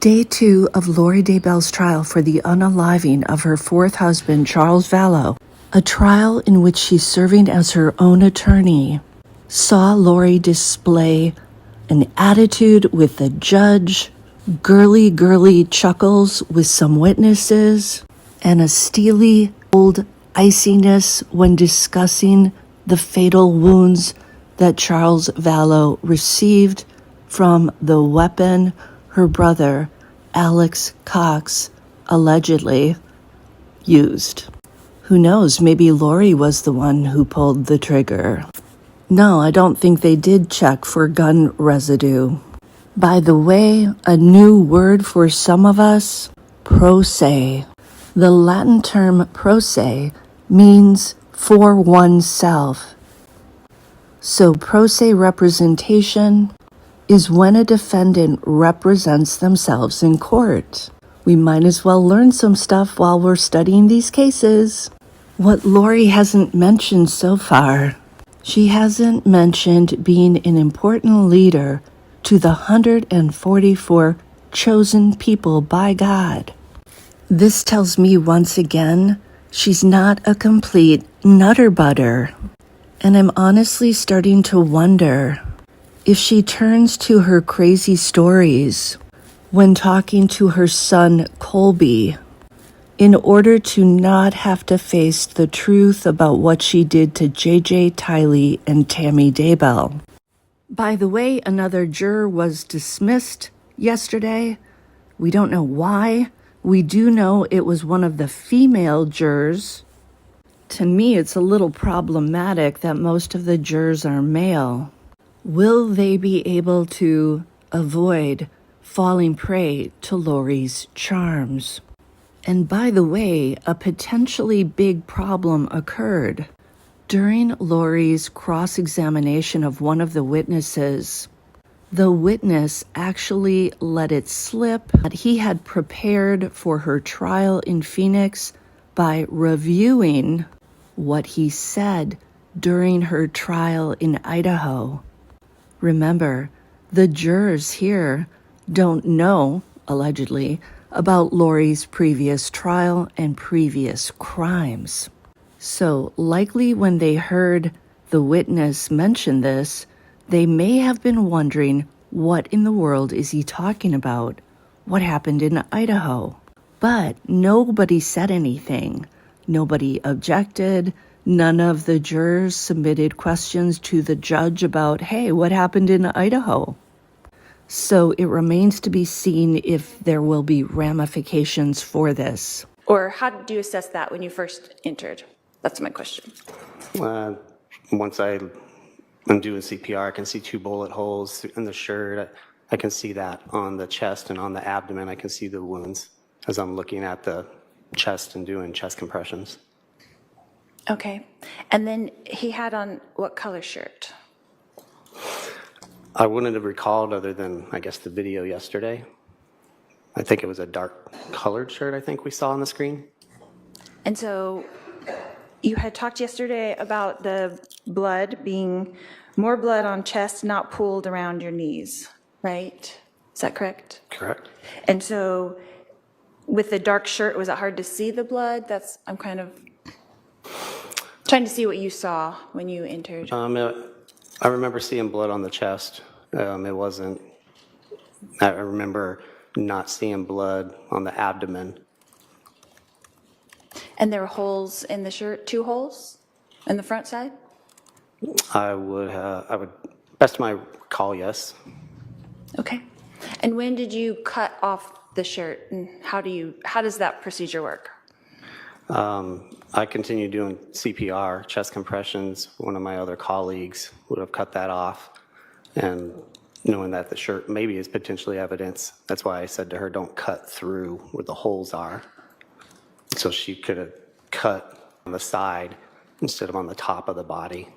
Day 2 of Lori Daybell's trial for the unaliving of her fourth husband, Charles Vallow, a trial in which she's serving as her own attorney, saw Lori display an attitude with the judge, girly chuckles with some witnesses, and a steely old iciness when discussing the fatal wounds that Charles Vallow received from the weapon her brother, Alex Cox, allegedly used. Who knows, maybe Lori was the one who pulled the trigger. No, I don't think they did check for gun residue. By the way, a new word for some of us, pro se. The Latin term pro se means for oneself. So pro se representation is when a defendant represents themselves in court. We might as well learn some stuff while we're studying these cases. What Lori hasn't mentioned so far, she hasn't mentioned being an important leader to the 144 chosen people by God. This tells me once again, she's not a complete nutter butter. And I'm honestly starting to wonder if she turns to her crazy stories when talking to her son Colby in order to not have to face the truth about what she did to JJ Tiley and Tammy Daybell. By the way, another juror was dismissed yesterday. We don't know why. We do know it was one of the female jurors. To me, it's a little problematic that most of the jurors are male. Will they be able to avoid falling prey to Lori's charms? And by the way, a potentially big problem occurred. During Lori's cross-examination of one of the witnesses, the witness actually let it slip that he had prepared for her trial in Phoenix by reviewing what he said during her trial in Idaho. Remember, the jurors here don't know, allegedly, about Lori's previous trial and previous crimes. So likely when they heard the witness mention this, they may have been wondering, what in the world is he talking about? What happened in Idaho? But nobody said anything. Nobody objected. None of the jurors submitted questions to the judge about, hey, what happened in Idaho? So it remains to be seen if there will be ramifications for this. Or how did you assess that when you first entered? That's my question. Once I'm doing CPR, I can see 2 bullet holes in the shirt. I can see that on the chest and on the abdomen. I can see the wounds as I'm looking at the chest and doing chest compressions. Okay. And then he had on what color shirt? I wouldn't have recalled other than, I guess, the video yesterday. I think it was a dark colored shirt I think we saw on the screen. And so you had talked yesterday about the blood being more blood on chest, not pooled around your knees, right? Is that correct? Correct. And so with the dark shirt, was it hard to see the blood? I'm kind of trying to see what you saw when you entered. I remember seeing blood on the chest. It wasn't, I remember not seeing blood on the abdomen. And there were holes in the shirt, 2 holes in the front side? I would, best of my recall, yes. Okay. And when did you cut off the shirt, and how does that procedure work? I continued doing CPR, chest compressions. One of my other colleagues would have cut that off. And knowing that the shirt maybe is potentially evidence, that's why I said to her, don't cut through where the holes are. So she could have cut on the side instead of on the top of the body.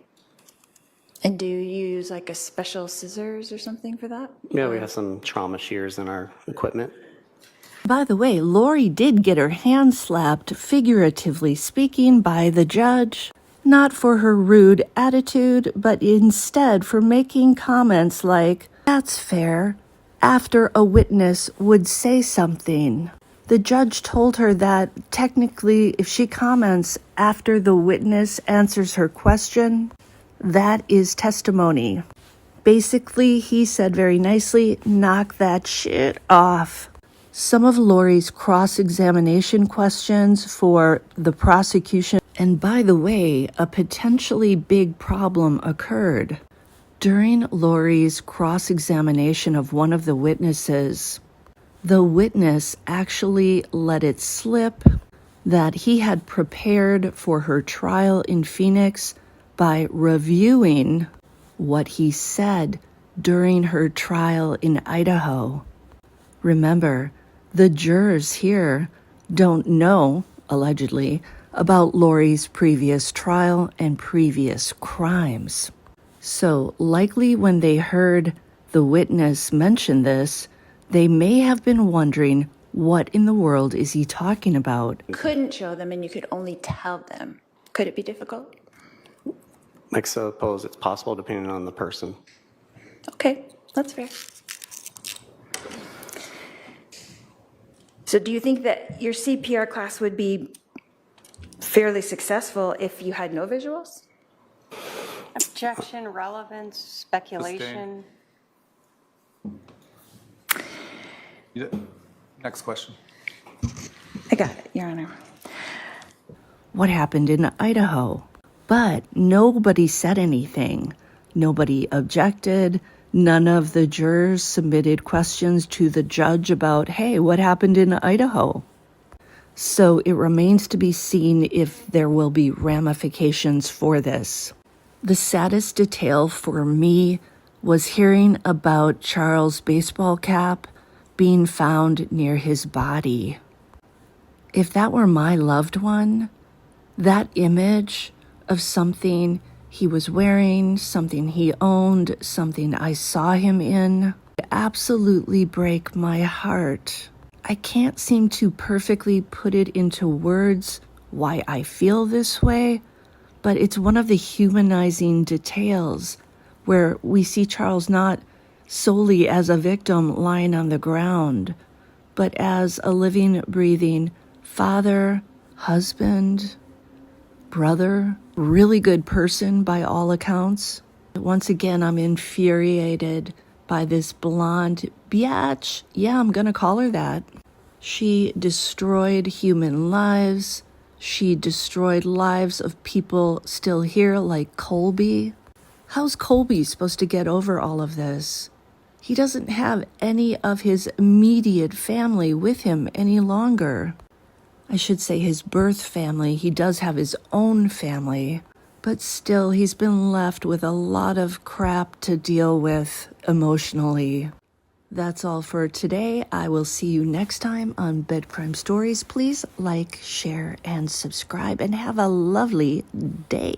And do you use like a special scissors or something for that? Yeah, we have some trauma shears in our equipment. By the way, Lori did get her hand slapped, figuratively speaking, by the judge. Not for her rude attitude, but instead for making comments like, that's fair, after a witness would say something. The judge told her that technically if she comments after the witness answers her question, that is testimony. Basically, he said very nicely, knock that shit off. Some of Lori's cross-examination questions for the prosecution, and by the way, a potentially big problem occurred. During Lori's cross-examination of one of the witnesses, the witness actually let it slip that he had prepared for her trial in Phoenix by reviewing what he said during her trial in Idaho. Remember, the jurors here don't know, allegedly, about Lori's previous trial and previous crimes. So likely when they heard the witness mention this, they may have been wondering, what in the world is he talking about? Couldn't show them and you could only tell them. Could it be difficult? I suppose it's possible depending on the person. Okay, that's fair. So do you think that your CPR class would be fairly successful if you had no visuals? Objection, relevance, speculation. Next question. I got it, Your Honor. What happened in Idaho? But nobody said anything. Nobody objected. None of the jurors submitted questions to the judge about, hey, what happened in Idaho? So it remains to be seen if there will be ramifications for this. The saddest detail for me was hearing about Charles' baseball cap being found near his body. If that were my loved one, that image of something he was wearing, something he owned, something I saw him in, would absolutely break my heart. I can't seem to perfectly put it into words why I feel this way, but it's one of the humanizing details where we see Charles not solely as a victim lying on the ground, but as a living, breathing father, husband, brother, really good person by all accounts. Once again, I'm infuriated by this blonde biatch. Yeah, I'm gonna call her that. She destroyed human lives. She destroyed lives of people still here like Colby. How's Colby supposed to get over all of this? He doesn't have any of his immediate family with him any longer. I should say his birth family. He does have his own family, but still he's been left with a lot of crap to deal with emotionally. That's all for today. I will see you next time on Bed Crime Stories. Please like, share, and subscribe, and have a lovely day.